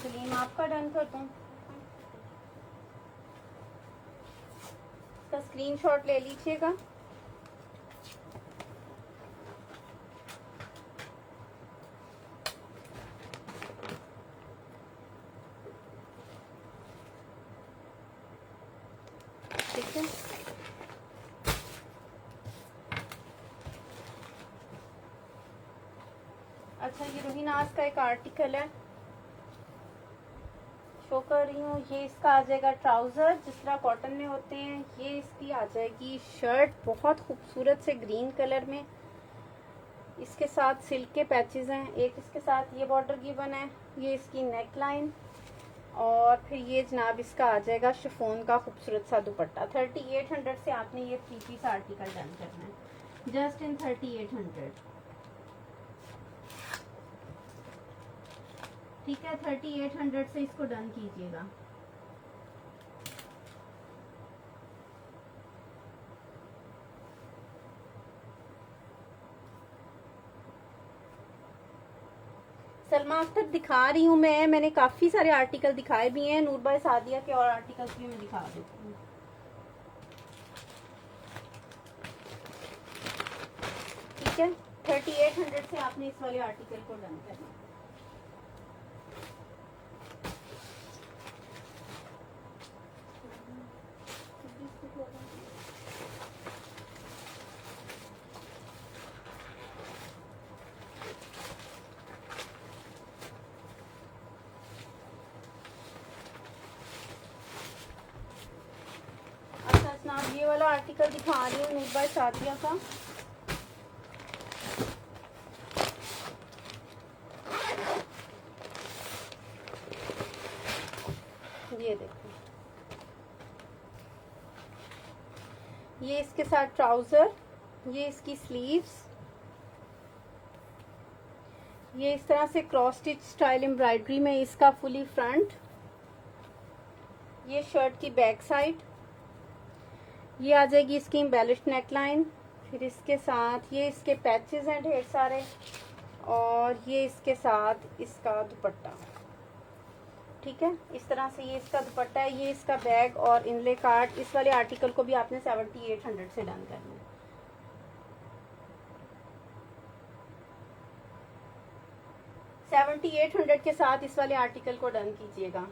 सलीम आपका डन कर दूं? इसका स्क्रीनशॉट ले लीजिएगा। ठीक है, अच्छा ये रोहिनाज का एक आर्टिकल है, शो कर रही हूँ। ये इसका आ जाएगा ट्राउजर जिस तरह कॉटन में होते हैं। ये इसकी आ जाएगी शर्ट बहुत खूबसूरत से ग्रीन कलर में, इसके साथ सिल्क के पैचेस हैं। एक इसके साथ ये बॉर्डर गिवन है, ये इसकी नेक लाइन, और फिर ये जनाब इसका आ जाएगा शिफॉन का खूबसूरत सा दुपट्टा। 3800 से आपने ये 3 पीस आर्टिकल डन करना है, जस्ट इन 3800, ठीक है। 3800 से इसको डन कीजिएगा। सलमा अख्तर दिखा रही हूँ मैंने काफी सारे आर्टिकल दिखाए भी हैं। नूरबा सादिया के और आर्टिकल्स भी मैं दिखा देती हूँ, ठीक है। 3800 से आपने इस वाले आर्टिकल को डन करना है। ये वाला आर्टिकल दिखा रही हूँ नूरबा सादिया का। ये देखो, ये इसके साथ ट्राउजर, ये इसकी स्लीव्स, ये इस तरह से क्रॉस स्टिच स्टाइल एम्ब्रॉयडरी में इसका फुली फ्रंट, ये शर्ट की बैक साइड, ये आ जाएगी इसकी एम्बेलिश्ड नेकलाइन, फिर इसके साथ ये इसके पैचेस हैं ढेर सारे, और ये इसके साथ इसका दुपट्टा। ठीक है, इस तरह से ये इसका दुपट्टा है, ये इसका बैग और इनले कार्ड। इस वाले आर्टिकल को भी आपने 7800 से डन करना है। 7800 के साथ इस वाले आर्टिकल को डन कीजिएगा।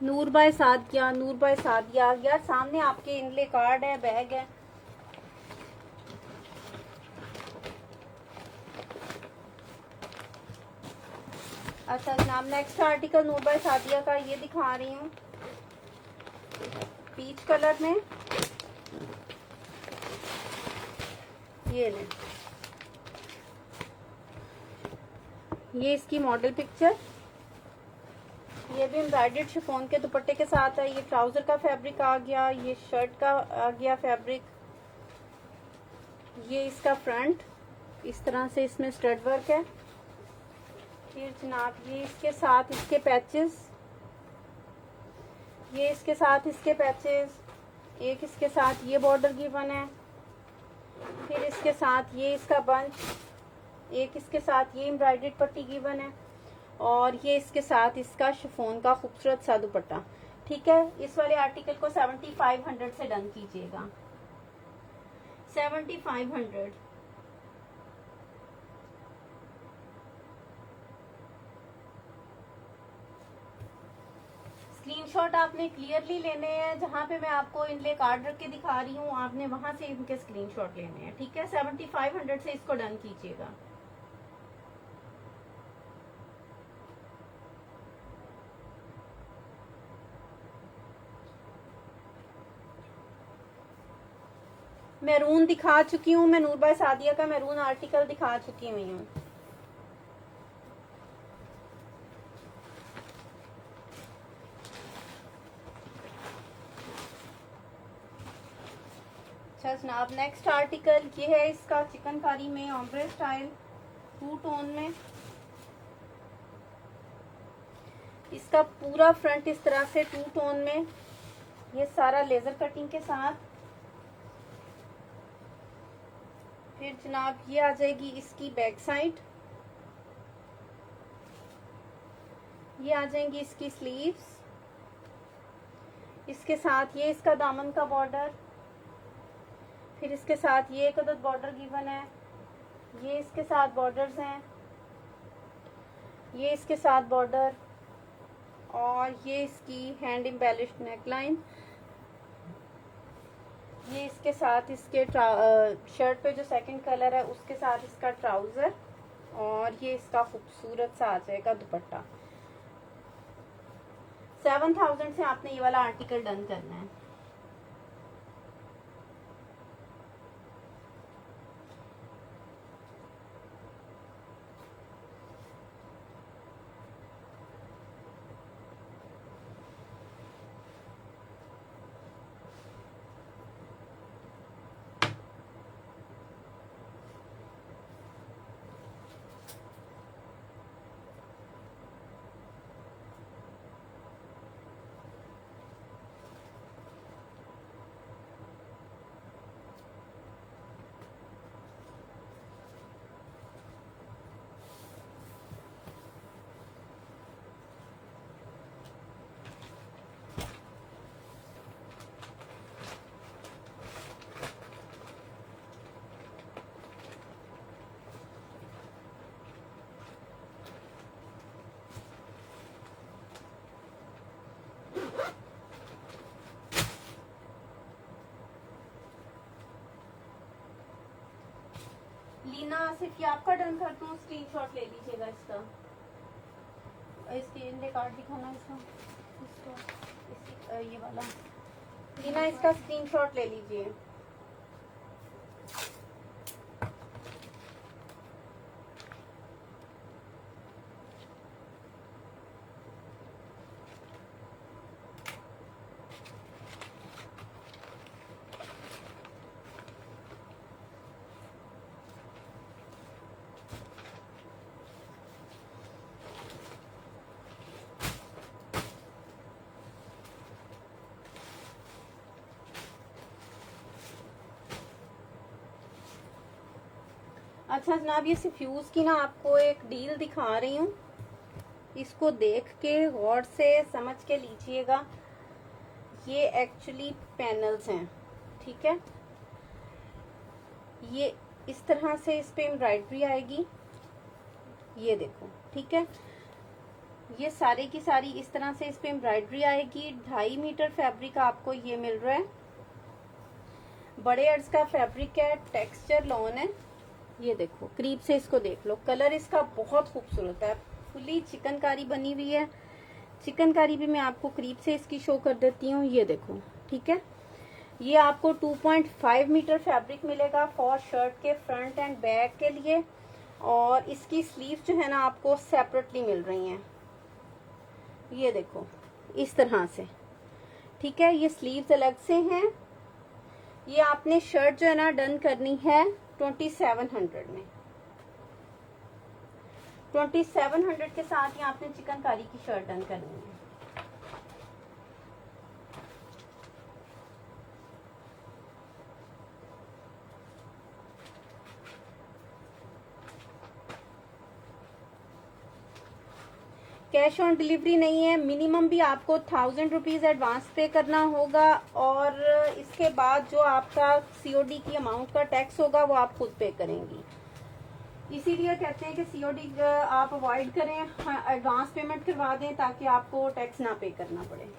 नूर by Sadia, Noor by Sadia, यार सामने आपके इनले कार्ड है, बैग है। अच्छा जनाब, next article Noor by Sadia का ये दिखा रही हूँ पीच कलर में। ये ले, ये इसकी मॉडल पिक्चर, ये भी एम्ब्रॉयडर्ड शिफॉन के दुपट्टे के साथ है। ये ट्राउजर का फैब्रिक आ गया, ये शर्ट का आ गया फैब्रिक, ये इसका फ्रंट, इस तरह से इसमें स्टड वर्क है। फिर जनाब ये इसके साथ इसके पैचेस, ये इसके साथ इसके पैचेस, एक इसके साथ ये बॉर्डर गिवन है, फिर इसके साथ ये इसका बंच, एक इसके साथ ये एम्ब्रॉयडर्ड पट्टी गिवन है, और ये इसके साथ इसका शिफॉन का खूबसूरत सा दुपट्टा। ठीक है, इस वाले आर्टिकल को 7500 से डन कीजिएगा। 7500। स्क्रीनशॉट आपने क्लियरली लेने हैं, जहां पे मैं आपको इनले कार्ड रख के दिखा रही हूँ आपने वहां से इनके स्क्रीनशॉट लेने हैं। ठीक है, 7500 से इसको डन कीजिएगा। मैरून दिखा चुकी हूँ मैं, नूर बाय सादिया का मैरून आर्टिकल दिखा चुकी हुई हूँ। अच्छा जनाब, नेक्स्ट आर्टिकल ये है इसका चिकनकारी में ऑम्ब्रे स्टाइल 2 टोन में। इसका पूरा फ्रंट इस तरह से 2 टोन में, ये सारा लेजर कटिंग के साथ। फिर जनाब ये आ जाएगी इसकी बैक साइड, ये आ जाएंगी इसकी स्लीव्स, इसके साथ ये इसका दामन का बॉर्डर, फिर इसके साथ ये एक अदद बॉर्डर गिवन है, ये इसके साथ बॉर्डर्स हैं, ये इसके साथ बॉर्डर, और ये इसकी हैंड एम्बेलिश्ड नेकलाइन, ये इसके साथ इसके शर्ट पे जो सेकंड कलर है उसके साथ इसका ट्राउजर, और ये इसका खूबसूरत सा आ जाएगा दुपट्टा। 7000 से आपने ये वाला आर्टिकल डन करना है। रीना सिर्फ ये आपका डन कर दूँ, स्क्रीनशॉट ले लीजिएगा इसका। इसके इंडे कार्ड दिखाना इसका, ये वाला रीना, इसका स्क्रीनशॉट ले लीजिए। अच्छा जनाब, ये फ्यूज की ना आपको एक डील दिखा रही हूँ, इसको देख के गौर से समझ के लीजिएगा। ये एक्चुअली पैनल्स हैं, ठीक है। ये इस तरह से इस पे एम्ब्रॉयडरी आएगी, ये देखो, ठीक है। ये सारी की सारी इस तरह से इस पे एम्ब्रॉयडरी आएगी। 2.5 मीटर फैब्रिक आपको ये मिल रहा है, बड़े अर्ज का फैब्रिक है, टेक्सचर लॉन है। ये देखो, करीब से इसको देख लो, कलर इसका बहुत खूबसूरत है, फुली चिकनकारी बनी हुई है। चिकनकारी भी मैं आपको करीब से इसकी शो कर देती हूँ, ये देखो, ठीक है। ये आपको 2.5 मीटर फैब्रिक मिलेगा फॉर शर्ट के फ्रंट एंड बैक के लिए, और इसकी स्लीव जो है ना आपको सेपरेटली मिल रही हैं, ये देखो इस तरह से, ठीक है। ये स्लीव्स अलग से हैं। ये आपने शर्ट जो है ना डन करनी है 2700 में। 2700 के साथ ही आपने चिकनकारी की शर्ट डन करनी है। कैश ऑन डिलीवरी नहीं है, मिनिमम भी आपको 1000 रुपीज एडवांस पे करना होगा, और इसके बाद जो आपका सीओडी की अमाउंट का टैक्स होगा वो आप खुद पे करेंगी। इसीलिए कहते हैं कि सीओडी आप अवॉइड करें, एडवांस पेमेंट करवा दें ताकि आपको टैक्स ना पे करना पड़े।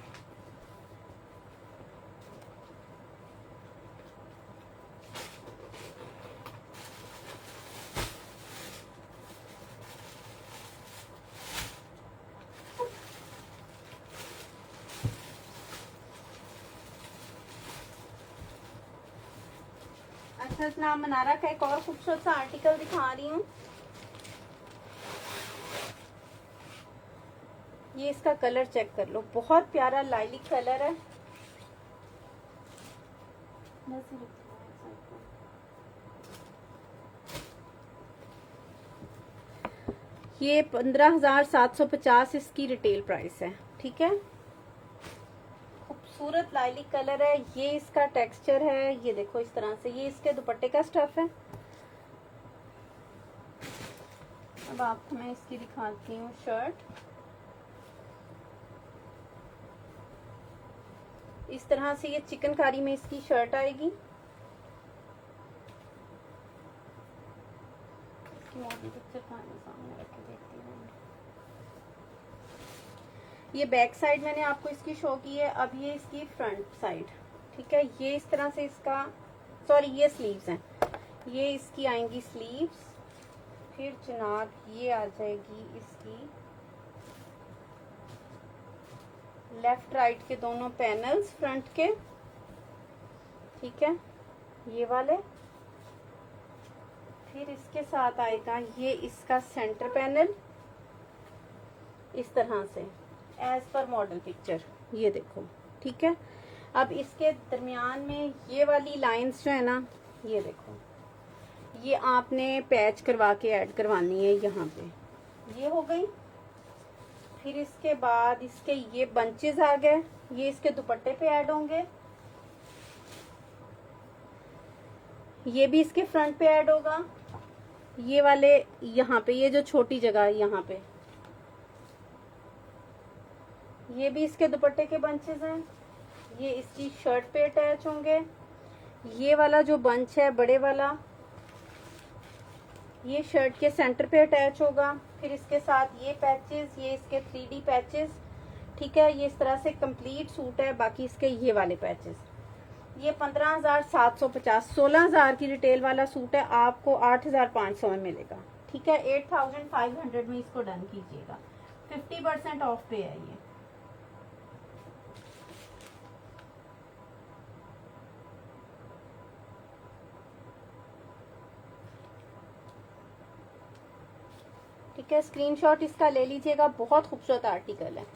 अच्छा जनाब, मनारा का एक और खूबसूरत सा आर्टिकल दिखा रही हूँ। ये इसका कलर चेक कर लो, बहुत प्यारा लाइलिक कलर है। ये 15,750 इसकी रिटेल प्राइस है, ठीक है। खूबसूरत लाइलिक कलर है। ये इसका टेक्सचर है, ये देखो इस तरह से। ये इसके दुपट्टे का स्टफ है। अब आपको मैं इसकी दिखाती हूँ शर्ट। इस तरह से ये चिकनकारी में इसकी शर्ट आएगी। इसकी मॉडल पिक्चर सामने रख के देखती हूँ। ये बैक साइड मैंने आपको इसकी शो की है। अब ये इसकी फ्रंट साइड, ठीक है। ये इस तरह से इसका, सॉरी ये स्लीव्स हैं, ये इसकी आएंगी स्लीव्स। फिर जनाब ये आ जाएगी इसकी लेफ्ट राइट के दोनों पैनल्स फ्रंट के, ठीक है, ये वाले। फिर इसके साथ आएगा ये इसका सेंटर पैनल इस तरह से, एज पर मॉडल पिक्चर, ये देखो, ठीक है। अब इसके दरमियान में ये वाली लाइंस जो है ना, ये देखो, ये आपने पैच करवा के ऐड करवानी है यहाँ पे, ये हो गई। फिर इसके बाद इसके ये बंचेस आ गए, ये इसके दुपट्टे पे ऐड होंगे। ये भी इसके फ्रंट पे ऐड होगा। ये वाले यहाँ पे, ये जो छोटी जगह है यहाँ पे, ये भी इसके दुपट्टे के बंचेस हैं। ये इसकी शर्ट पे अटैच होंगे। ये वाला जो बंच है बड़े वाला, ये शर्ट के सेंटर पे अटैच होगा। फिर इसके साथ ये पैचेस, ये इसके 3D पैचेस, ठीक है। ये इस तरह से कंप्लीट सूट है। बाकी इसके ये वाले पैचेस, ये 15,750, 16,000 की रिटेल वाला सूट है, आपको 8,500 में मिलेगा। ठीक है, 8,500 में इसको डन कीजिएगा। 50% ऑफ पे है ये। ठीक है, स्क्रीनशॉट इसका ले लीजिएगा, बहुत खूबसूरत आर्टिकल है।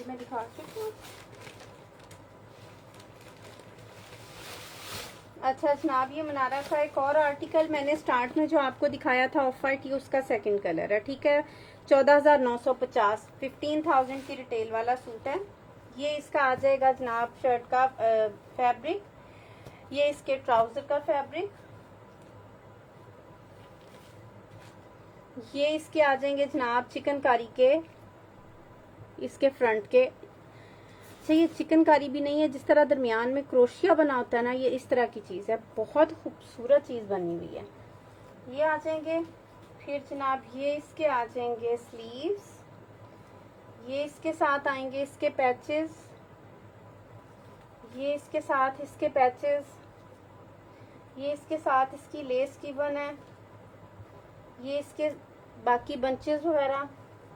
मैं दिखा सकती हूँ। अच्छा जनाब, ये मनारा का एक और आर्टिकल मैंने स्टार्ट में जो आपको दिखाया था ऑफ वाइट, ये उसका सेकंड कलर है। ठीक है, 14,950, 15,000 की रिटेल वाला सूट है। ये इसका आ जाएगा जनाब शर्ट का फैब्रिक, ये इसके ट्राउजर का फैब्रिक, ये इसके आ जाएंगे जनाब चिकनकारी के, इसके फ्रंट के। अच्छा, ये चिकनकारी भी नहीं है, जिस तरह दरमियान में क्रोशिया बना होता है ना, ये इस तरह की चीज है, बहुत खूबसूरत चीज बनी हुई है। ये आ जाएंगे। फिर जनाब ये इसके आ जाएंगे स्लीव्स, ये इसके साथ आएंगे इसके पैचेस, ये इसके साथ इसके पैचेस, ये इसके साथ इसकी लेस गिवन है, ये इसके बाकी बंचेस वगैरह,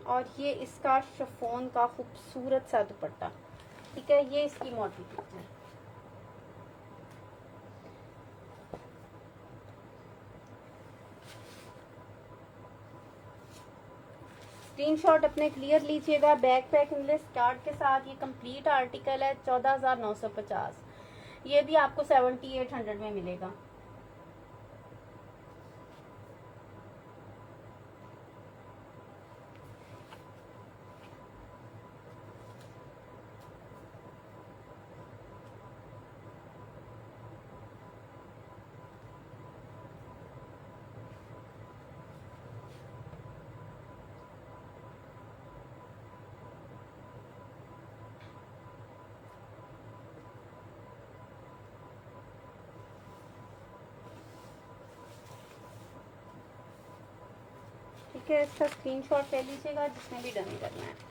और ये इसका शिफॉन का खूबसूरत सा दुपट्टा। ठीक है, ये इसकी मोटी पिक्चर। स्क्रीनशॉट अपने क्लियर लीजिएगा। बैक पैक इंग्लिश कार्ड के साथ ये कंप्लीट आर्टिकल है, 14,950। ये भी आपको 7,800 में मिलेगा। ठीक है, इसका स्क्रीनशॉट ले लीजिएगा जिसने भी डन करना है।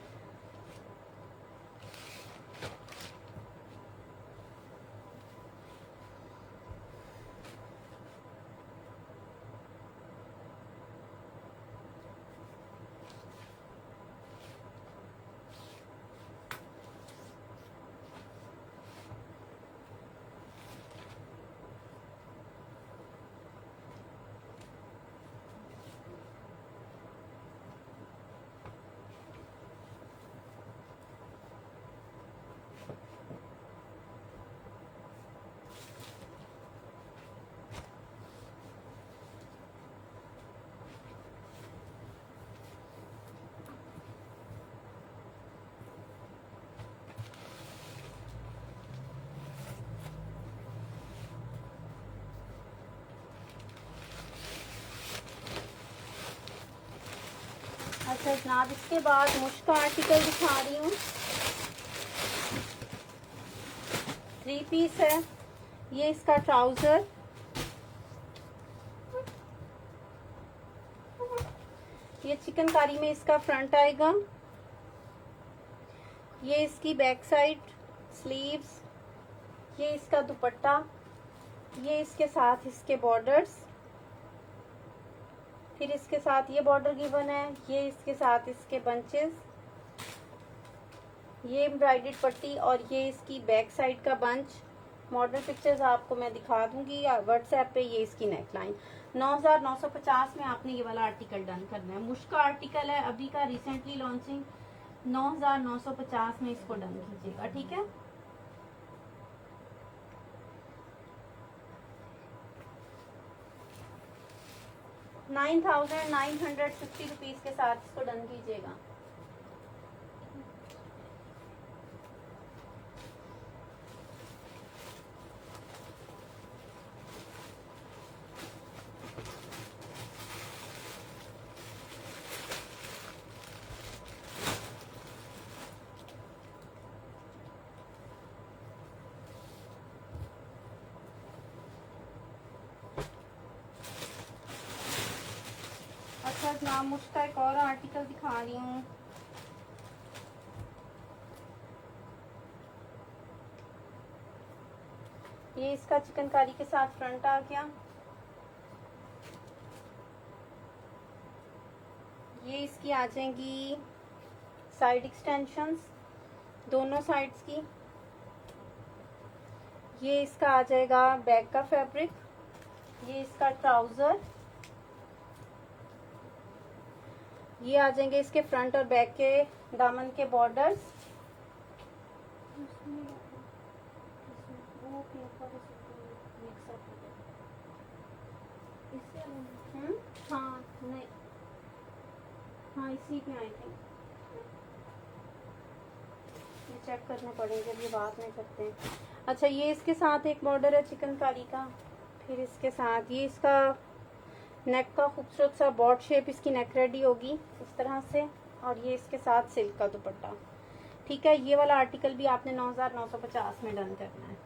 अच्छा जनाब, इसके बाद मुश्क का आर्टिकल दिखा रही हूँ। 3 पीस है। ये इसका ट्राउजर, ये चिकनकारी में इसका फ्रंट आएगा, ये इसकी बैक साइड स्लीव्स, ये इसका दुपट्टा, ये इसके साथ इसके बॉर्डर्स, फिर इसके साथ ये बॉर्डर गिवन है, ये इसके साथ इसके बंचेस, ये एम्ब्रॉयडर्ड पट्टी, और ये इसकी बैक साइड का बंच। मॉडल पिक्चर्स आपको मैं दिखा दूंगी व्हाट्सएप पे। ये इसकी नेकलाइन। 9,950 में आपने ये वाला आर्टिकल डन करना है। मुश्क का आर्टिकल है, अभी का रिसेंटली लॉन्चिंग। 9,950 में इसको डन कीजिएगा। ठीक है, ₹9,950 के साथ इसको डन कीजिएगा। जनाब मुझ का एक और आर्टिकल दिखा रही हूँ। ये इसका चिकनकारी के साथ फ्रंट आ गया। ये इसकी आ जाएंगी साइड एक्सटेंशंस दोनों साइड्स की। ये इसका आ जाएगा बैक का फैब्रिक। ये इसका ट्राउजर। ये आ जाएंगे इसके फ्रंट और बैक के दामन के बॉर्डर्स। हाँ नहीं, हाँ इसी पे आई थिंक, ये चेक करने पड़ेंगे, ये बात नहीं करते हैं। अच्छा, ये इसके साथ एक बॉर्डर है चिकनकारी का। फिर इसके साथ ये इसका नेक का खूबसूरत सा बॉर्ड शेप, इसकी नेक रेडी होगी इस तरह से। और ये इसके साथ सिल्क का दुपट्टा। ठीक है, ये वाला आर्टिकल भी आपने 9950 में डन करना है।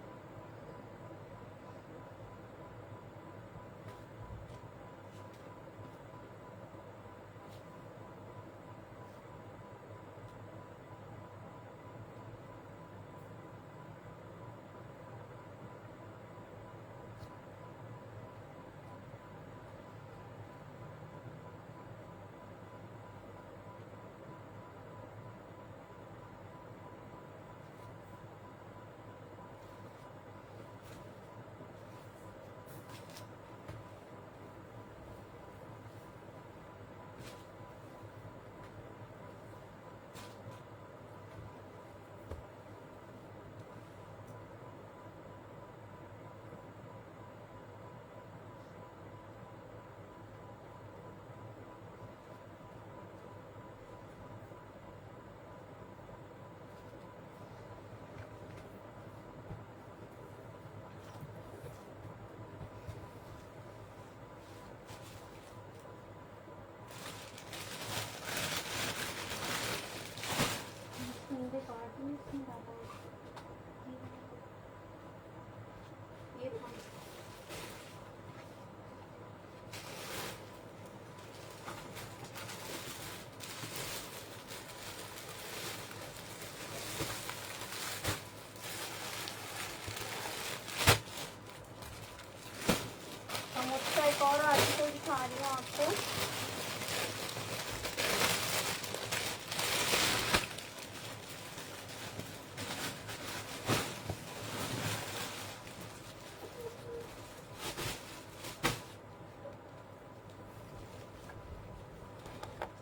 एक और आर्टिकल दिखा रही हूँ आपको।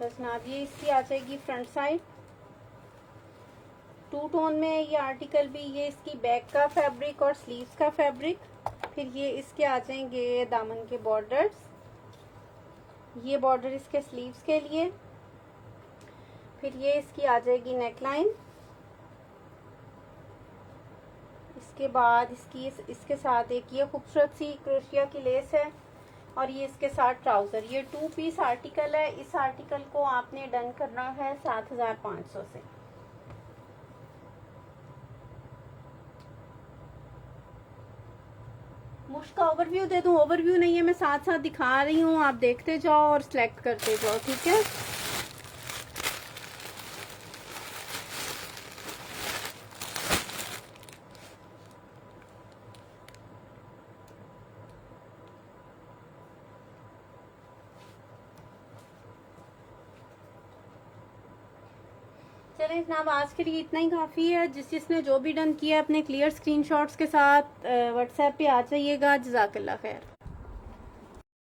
जनाब ये इसकी आ जाएगी फ्रंट साइड, टू टोन में ये आर्टिकल भी। ये इसकी बैक का फैब्रिक और स्लीव्स का फैब्रिक। फिर ये इसके आ जाएंगे दामन के बॉर्डर्स। ये बॉर्डर इसके स्लीव्स के लिए। फिर ये इसकी आ जाएगी नेकलाइन। इसके बाद इसकी इसके साथ एक ये खूबसूरत सी क्रोशिया की लेस है। और ये इसके साथ ट्राउजर। ये 2 पीस आर्टिकल है। इस आर्टिकल को आपने डन करना है 7500 से। मुश्का ओवरव्यू दे दूं? ओवरव्यू नहीं है, मैं साथ साथ दिखा रही हूँ, आप देखते जाओ और सिलेक्ट करते जाओ। ठीक है, चलें जनाब, आज के लिए इतना ही काफ़ी है। जिसने जो भी डन किया अपने क्लियर स्क्रीनशॉट्स के साथ व्हाट्सएप पे आ जाइएगा। जज़ाकल्लाह खैर।